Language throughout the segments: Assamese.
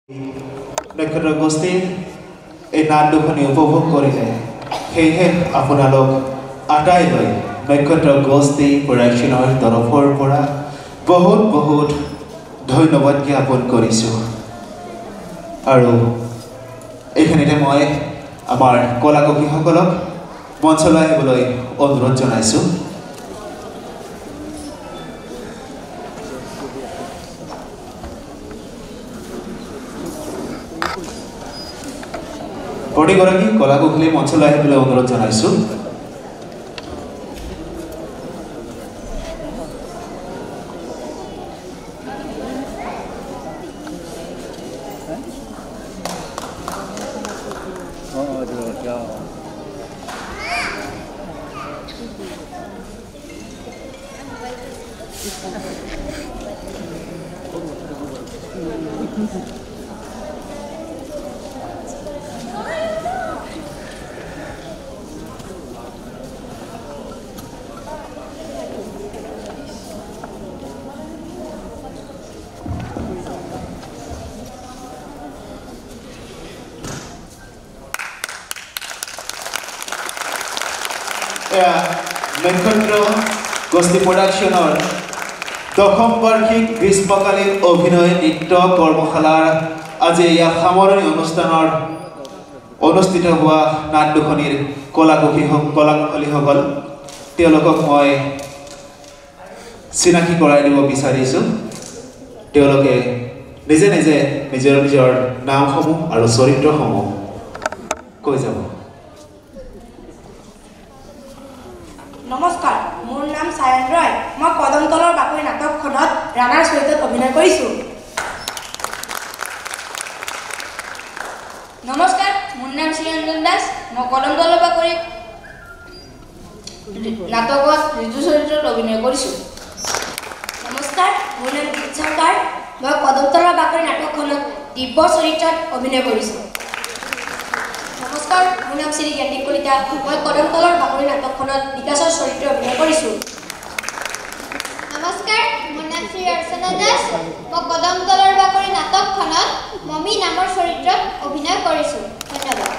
নক্ষত্ৰ গোষ্ঠীৰ এই নাট দুখনি উপভোগ কৰিলে সেয়েহে আপোনালোক আটাইলৈ নক্ষত্ৰ গোষ্ঠী প্ৰডাকশ্যনৰ তৰফৰ পৰা বহুত বহুত ধন্যবাদ জ্ঞাপন কৰিছোঁ আৰু এইখিনিতে মই আমাৰ কলাকৰ্মীসকলক মঞ্চলৈ আহিবলৈ অনুৰোধ জনাইছোঁ। প্ৰতিগৰাকী কলাকুশলী মঞ্চলৈ আহিবলৈ অনুৰোধ জনাইছোঁ। নক্ষত্ৰ গোষ্ঠী প্ৰডাকশ্যনৰ দশম বাৰ্ষিক গ্ৰীষ্মকালীন অভিনয় নৃত্য কৰ্মশালাৰ আজি ইয়াৰ সামৰণি অনুষ্ঠানৰ অনুষ্ঠিত হোৱা নাট দুখনিৰ কলাকুশলীসকল তেওঁলোকক মই চিনাকি কৰাই দিব বিচাৰিছোঁ। তেওঁলোকে নিজে নিজে নিজৰ নিজৰ নামসমূহ আৰু চৰিত্ৰসমূহ কৈ যাব। নমস্কাৰ, মোৰ নাম সায়ন ৰয়। মই কদমতলৰ বাকৰি নাটকখনত ৰাণাৰ চৰিত্ৰত অভিনয় কৰিছোঁ। নমস্কাৰ, মোৰ নাম শ্ৰীৰঞ্জন দাস। মই কদমতলৰ বাকৰি নাটকত ঋতু চৰিত্ৰত অভিনয় কৰিছোঁ। নমস্কাৰ, মোৰ নাম গীত চৰকাৰ। মই কদমতলৰ বাকৰি নাটকখনত দিব্য চৰিত্ৰত অভিনয় কৰিছোঁ। নমস্কাৰ, মোৰ নাম শ্ৰী জ্ঞানী কলিতা। মই কদমতলৰ বাকৰি নাটকখনত বিকাশৰ চৰিত্ৰত অভিনয় কৰিছোঁ। নমস্কাৰ, মোৰ নাম শ্ৰী অৰ্চনা দাস। মই কদমতলৰ বাকৰি নাটকখনত মমি নামৰ চৰিত্ৰত অভিনয় কৰিছোঁ। ধন্যবাদ।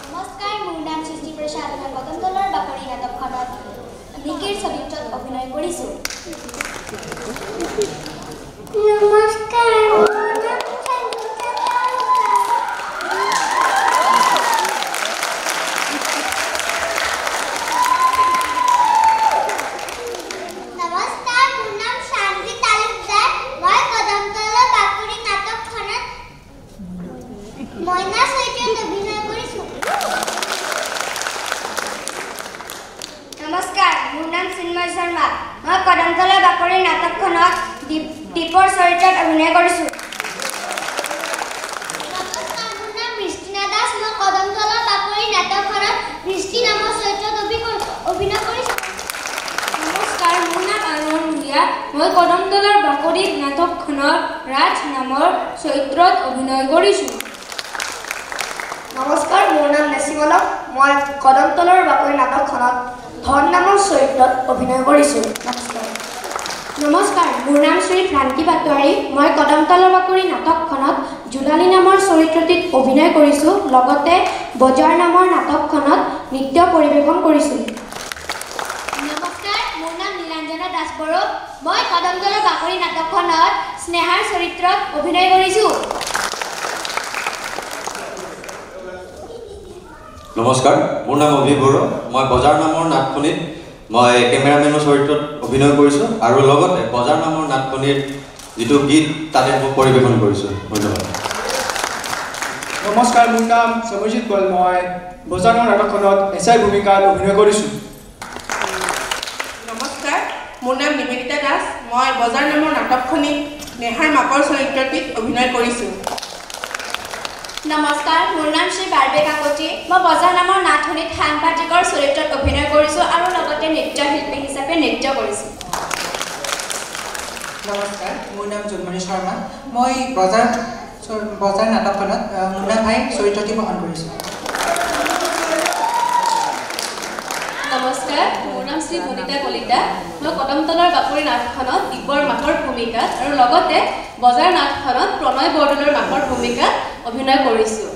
নমস্কাৰ, মোৰ নাম সৃষ্টি প্ৰসাদ। মই কদমতলৰ বাকৰি নাটকখনত নিকিৰ চৰিত্ৰত অভিনয় কৰিছোঁ। নমস্কাৰ, কদমতলৰ বাকৰি নাটকখনত দীপৰ চৰিত্ৰত অভিনয় কৰিছোঁ। নমস্কাৰ, মোৰ নাম বৃষ্টিনা দাস। মই কদমতলৰ বাকৰি নাটকখনত বৃষ্টি নামৰ চৰিত্ৰত অভিনয় কৰিছোঁ। নমস্কাৰ, মোৰ নাম আনন্দ ভূঞা। মই কদমতলৰ বাকৰি নাটকখনত ৰাজ নামৰ চৰিত্ৰত অভিনয় কৰিছোঁ। নমস্কাৰ, মোৰ নাম নেচিমলক। মই কদমতলৰ বাকৰি নাটকখনত ধন নামৰ চৰিত্ৰত অভিনয় কৰিছোঁ। নমস্কাৰ, মোৰ নাম শ্ৰী ভ্ৰান্তি পাটোৱাৰী। মই কদমতলৰ বাকৰি নাটকখনত জোলালী নামৰ চৰিত্ৰটিত অভিনয় কৰিছোঁ। লগতে বজাৰ নামৰ নাটকখনত নৃত্য পৰিৱেশন কৰিছোঁ। নমস্কাৰ, মোৰ নাম নীলাঞ্জনা দাস বড়ো। মই কদমতলৰ বাকৰি নাটকখনত স্নেহাৰ চৰিত্ৰত অভিনয় কৰিছোঁ। নমস্কাৰ, মোৰ নাম অভি বড়ো। মই বজাৰ নামৰ নাটখনিত মই কেমেৰামেনৰ চৰিত্ৰত অভিনয় কৰিছোঁ আৰু লগতে বজাৰ নামৰ নাটখনিৰ যিটো গীত তাতে মই পৰিৱেশন কৰিছোঁ। ধন্যবাদ। নমস্কাৰ, মোৰ নাম সমৰজিৎ গোৱাল। মই বজাৰ নামৰ নাটকখনত এছাই ভূমিকাত অভিনয় কৰিছোঁ। নমস্কাৰ, মোৰ নাম নিবেদিতা দাস। মই বজাৰ নামৰ নাটকখনিত নেহাৰ মাকৰ চৰিত্ৰটিত অভিনয় কৰিছোঁ। নমস্কাৰ, মোৰ নাম শ্ৰী বাৰ্বে কাকতি। মই বজাৰ নামৰ নাটখনিত সাংবাদিকৰ চৰিত্ৰত অভিনয় কৰিছোঁ আৰু লগতে নৃত্যশিল্পী হিচাপে নৃত্য কৰিছোঁ। নমস্কাৰ, মোৰ নাম জোনমণি শৰ্মা। মই বজাৰ নাটকখনত মুন্না ভাই চৰিত্ৰটি বহন কৰিছোঁ। নমস্কাৰ, মোৰ নাম শ্ৰী বনিতা কলিতা। মই কদমতলৰ বাকৰি নাটখনত দিব্যৰ মাকৰ ভূমিকাত আৰু লগতে বজাৰ নাটখনত প্ৰণয় বৰদলৈৰ মাকৰ ভূমিকাত অভিনয় কৰিছোঁ।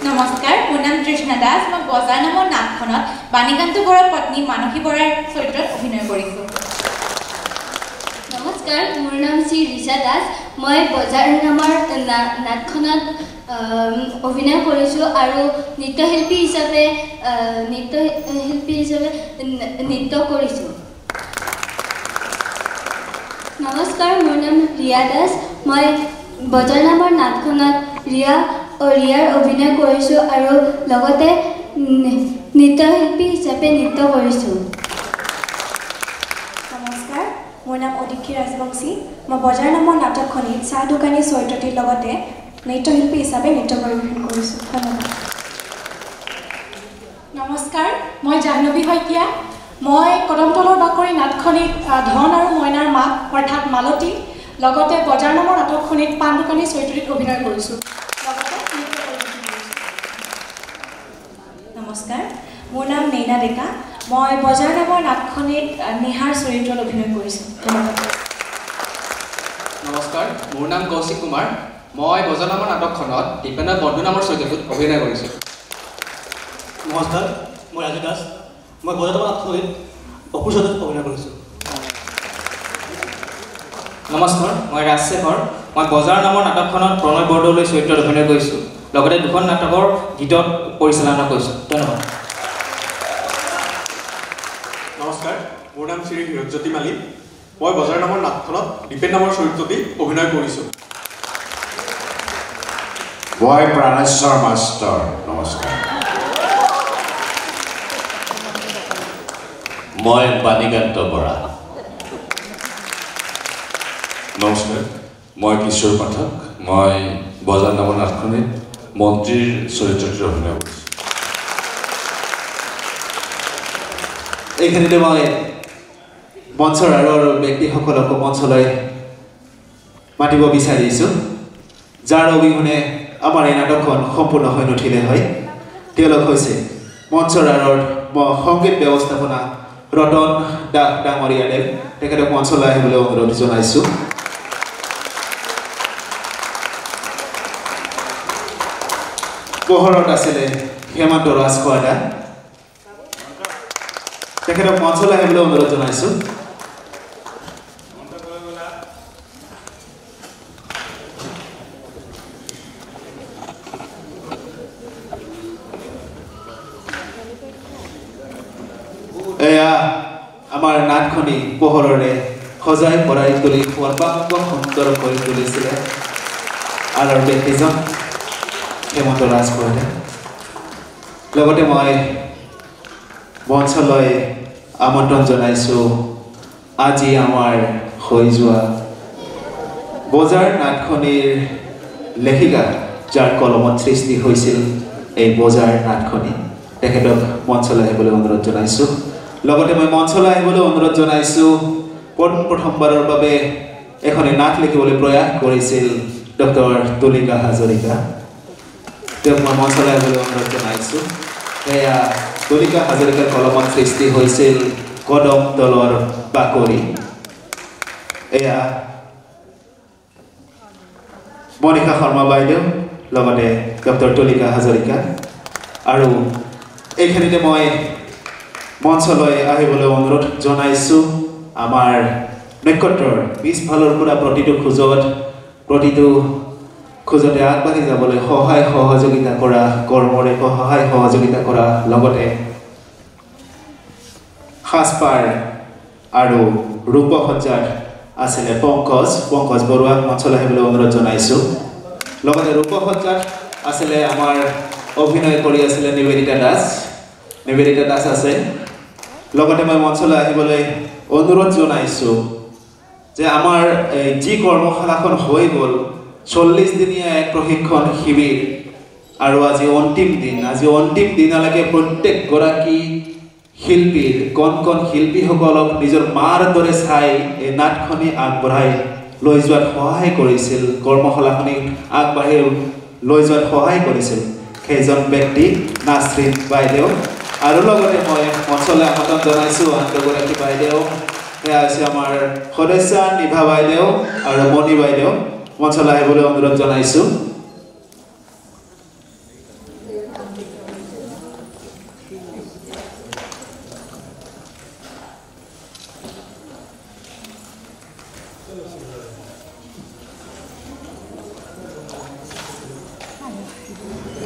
নমস্কাৰ, মোৰ নাম তৃষ্ণা দাস। মই বজাৰ নামৰ নাটখনত বাণীকান্ত বৰাৰ পত্নী মানসী বৰাৰ চৰিত্ৰত অভিনয় কৰিছোঁ। নমস্কাৰ, মোৰ নাম শ্ৰী ৰিচা দাস। মই বজাৰ নামৰ নাটখনত অভিনয় কৰিছোঁ আৰু নৃত্যশিল্পী হিচাপে নৃত্য কৰিছোঁ। নমস্কাৰ, মোৰ নাম ৰিয়া দাস। মই বজাৰ নামৰ নাটখনত ৰিয়াৰ অভিনয় কৰিছোঁ আৰু লগতে নৃত্যশিল্পী হিচাপে নৃত্য কৰিছোঁ। নমস্কাৰ, মোৰ নাম অদিক্ষী ৰাজবংশী। মই বজাৰ নামৰ নাটকখনিত চাহ দোকানী চৰিত্ৰটিৰ লগতে নৃত্যশিল্পী হিচাপে নৃত্য পৰিৱেশন কৰিছোঁ। ধন্যবাদ। নমস্কাৰ, মই জাহ্নৱী শইকীয়া। মই কদমতলৰ বাকৰি নাটখনিত ধন আৰু মইনাৰ মাক অৰ্থাৎ মালতী, লগতে বজাৰ নামৰ নাটকখনিত পাণ দোকানী চৰিত্ৰটিত অভিনয় কৰিছোঁ। নমস্কাৰ, মোৰ নাম নেইনা ডেকা। মই বজাৰ নামৰ নাটখনিত নিহাৰ চৰিত্ৰত অভিনয় কৰিছোঁ। ধন্যবাদ। নমস্কাৰ, মোৰ নাম কৌশিক কুমাৰ। মই বজাৰ নামৰ নাটকখনত দীপেন্দ্ৰ বন্ধু নামৰ চৰিত্ৰটোত অভিনয় কৰিছোঁ। নমস্কাৰ, মই ৰাজু দাস। মই বজাৰ নামৰ নাটকখনিত অপুৰ চৰিত্ৰত অভিনয় কৰিছোঁ। নমস্কাৰ, মই ৰাজশেখৰ। মই বজাৰ নামৰ নাটকখনত প্ৰণয় বৰদলৈ চৰিত্ৰত অভিনয় কৰিছোঁ, লগতে দুখন নাটকৰ গীতত পৰিচালনা কৰিছোঁ। ধন্যবাদ। নমস্কাৰ, মোৰ নাম শ্ৰী হিৰজ্যোতি মালিক। মই বজাৰ নামৰ নাটখনত দীপেন নামৰ চৰিত্ৰটি অভিনয় কৰিছোঁ। মই প্ৰাণেশ্বৰ মাষ্টৰ। নমস্কাৰ। মই বাণীকান্ত বৰা। নমস্কাৰ, মই কিশোৰ পাঠক। মই বজাৰ নামৰ নাটখনিত মন্ত্ৰীৰ চৰিত্ৰটিত অভিনয় কৰিছোঁ। এইখিনিতে মই মঞ্চৰ আৰু ব্যক্তিসকলক মঞ্চলৈ মাতিব বিচাৰিছোঁ, যাৰ অবিহনে আমাৰ এই নাটকখন সম্পূৰ্ণ হৈ নুঠিলে হয়। তেওঁলোক হৈছে মঞ্চৰ আঁৰত সংগীত ব্যৱস্থাপনা ৰতন দাস ডাঙৰীয়াদেৱ। তেখেতক মঞ্চলৈ আহিবলৈ অনুৰোধ জনাইছোঁ। পোহৰত আছিলে হেমন্ত ৰাজখোৱাদা। তেখেতক মঞ্চলৈ আহিবলৈ অনুৰোধ জনাইছোঁ। এয়া আমাৰ নাটখনি পোহৰেৰে সজাই পৰাই তুলি সৰ্বাংগ সুন্দৰ কৰি তুলিছিলে আৰু ব্যক্তিজন হেমন্ত ৰাজখোৱাদা। লগতে মই মঞ্চলৈ আমন্ত্ৰণ জনাইছোঁ আজি আমাৰ হৈ যোৱা বজাৰ নাটখনিৰ লেখিকা, যাৰ কলমত সৃষ্টি হৈছিল এই বজাৰ নাটখনি, তেখেতক মঞ্চলৈ আহিবলৈ অনুৰোধ জনাইছোঁ। লগতে মই মঞ্চলৈ আহিবলৈ অনুৰোধ জনাইছোঁ প্ৰথমবাৰৰ বাবে এখনি নাট লিখিবলৈ প্ৰয়াস কৰিছিল ডক্টৰ তুলিকা হাজৰিকা। তেওঁক মই মঞ্চলৈ আহিবলৈ অনুৰোধ জনাইছোঁ। এয়া তুলিকা হাজৰিকাৰ কলমত সৃষ্টি হৈছিল কদম তলৰ বাকৰি। এয়া মণিষা শৰ্মা বাইদেউ, লগতে ডক্টৰ তুলিকা হাজৰিকা। আৰু এইখিনিতে মই মঞ্চলৈ আহিবলৈ অনুৰোধ জনাইছোঁ আমাৰ নক্ষত্ৰৰ পিছফালৰ পৰা প্ৰতিটো খোজতে আগবাঢ়ি যাবলৈ সহায় সহযোগিতা কৰা, কৰ্মৰে সহায় সহযোগিতা কৰা, লগতে সাজপাৰ আৰু ৰূপসজ্জাত আছিলে পংকজ বৰুৱাক মঞ্চলৈ আহিবলৈ অনুৰোধ জনাইছোঁ। লগতে ৰূপসজ্জাত আছিলে আমাৰ অভিনয় কৰি আছিলে নিবেদিতা দাস আছে। লগতে মই মঞ্চলৈ আহিবলৈ অনুৰোধ জনাইছোঁ যে আমাৰ যি কৰ্মশালাখন হৈ গ'ল 40 দিনীয়া এক প্ৰশিক্ষণ শিবিৰ আৰু আজি অন্তিম দিনলৈকে প্ৰত্যেকগৰাকী শিল্পীৰ কণ শিল্পীসকলক নিজৰ মাৰ দৰে চাই এই নাটখনি আগবঢ়াই লৈ যোৱাত সহায় কৰিছিল, কৰ্মশালাখনি আগবাঢ়ি লৈ যোৱাত সহায় কৰিছিল সেইজন ব্যক্তি নাছৰিন বাইদেউ। আৰু লগতে মই মঞ্চলৈ আমন্ত্ৰণ জনাইছোঁ আন দুগৰাকী বাইদেউ, সেয়া হৈছে আমাৰ সদস্য নিভা বাইদেউ আৰু মণি বাইদেউ মঞ্চলৈ আহিবলৈ অনুৰোধ জনাইছোঁ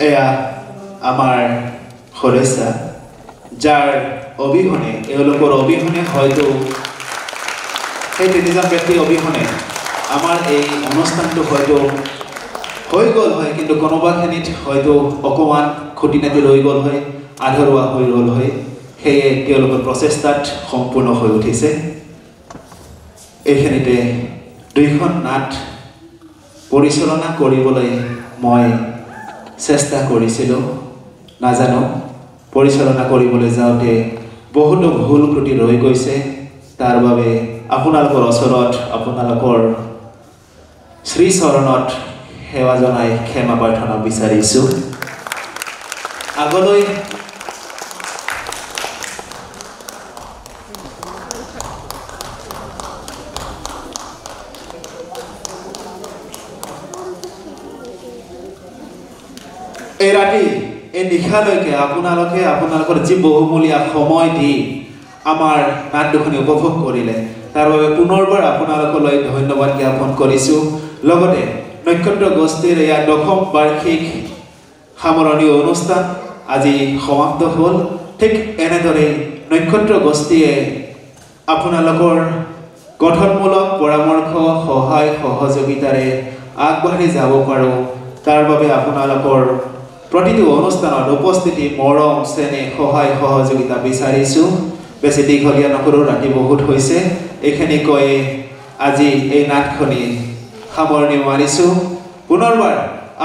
এয়া আমাৰ সদস্য যাৰ অবিহনে এওঁলোকৰ অবিহনে হয়তো সেই তিনিজন ব্যক্তিৰ অবিহনে আমাৰ এই অনুষ্ঠানটো হয়তো হৈ গ'ল হয় কিন্তু কোনোবাখিনিত হয়তো অকণমান খুটি নাতি ৰৈ গ'ল হয় আধৰুৱা হৈ গ'ল হয় সেয়ে তেওঁলোকৰ প্ৰচেষ্টাত সম্পূৰ্ণ হৈ উঠিছে এইখিনিতে দুইখন নাট পৰিচালনা কৰিবলৈ মই চেষ্টা কৰিছিলোঁ নাজানো পৰিচালনা কৰিবলৈ যাওঁতে বহুতো ভুল ত্ৰুটি ৰৈ গৈছে তাৰ বাবে আপোনালোকৰ ওচৰত আপোনালোকৰ শ্ৰীচৰণত সেৱা জনাই ক্ষমা প্ৰাৰ্থনা বিচাৰিছোঁ আগলৈ এই ৰাতি এই নিশালৈকে আপোনালোকে আপোনালোকৰ যি বহুমূলীয়া সময় দি আমাৰ নাট দুখনি উপভোগ কৰিলে তাৰ বাবে পুনৰবাৰ আপোনালোকলৈ ধন্যবাদ জ্ঞাপন কৰিছোঁ লগতে নক্ষত্ৰ গোষ্ঠীৰ এয়া 10ম বাৰ্ষিক সামৰণি অনুষ্ঠান আজি সমাপ্ত হ'ল ঠিক এনেদৰে নক্ষত্ৰ গোষ্ঠীয়ে আপোনালোকৰ গঠনমূলক পৰামৰ্শ সহায় সহযোগিতাৰে আগবাঢ়ি যাব পাৰোঁ তাৰ বাবে আপোনালোকৰ প্ৰতিটো অনুষ্ঠানত উপস্থিতি মৰম চেনেহ সহায় সহযোগিতা বিচাৰিছোঁ বেছি দীঘলীয়া নকৰোঁ ৰাতি বহুত হৈছে এইখিনি কৈ আজি এই নাটখনি সামৰণি মাৰিছোঁ পুনৰবাৰ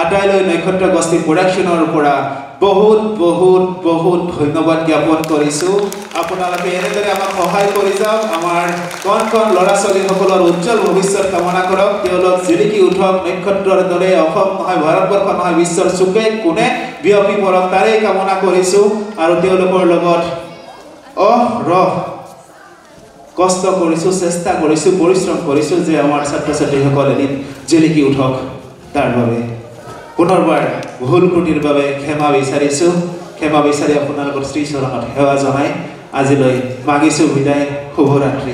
আটাইলৈ নক্ষত্ৰ গোষ্ঠী প্ৰডাকশ্যনৰ পৰা বহুত বহুত বহুত ধন্যবাদ জ্ঞাপন কৰিছোঁ আপোনালোকে এনেদৰে আমাক সহায় কৰি যাওক আমাৰ কণ কণ ল'ৰা ছোৱালীসকলৰ উজ্জ্বল ভৱিষ্যত কামনা কৰক তেওঁলোক জিলিকি উঠক নক্ষত্ৰৰ দৰে অসম নহয় ভাৰতবৰ্ষ নহয় বিশ্বৰ চুকে কোণে বিয়পি পৰক তাৰেই কামনা কৰিছোঁ আৰু তেওঁলোকৰ লগত কষ্ট কৰিছোঁ চেষ্টা কৰিছোঁ পৰিশ্ৰম কৰিছোঁ যে আমাৰ ছাত্ৰ ছাত্ৰীসকল এদিন জিলিকি উঠক তাৰ বাবে পুনৰবাৰ ভুল ত্ৰুটিৰ বাবে ক্ষমা বিচাৰিছোঁ ক্ষমা বিচাৰি আপোনালোকৰ শ্ৰীচৰণত সেৱা জনাই আজিলৈ মাগিছোঁ বিদায় শুভৰাত্ৰি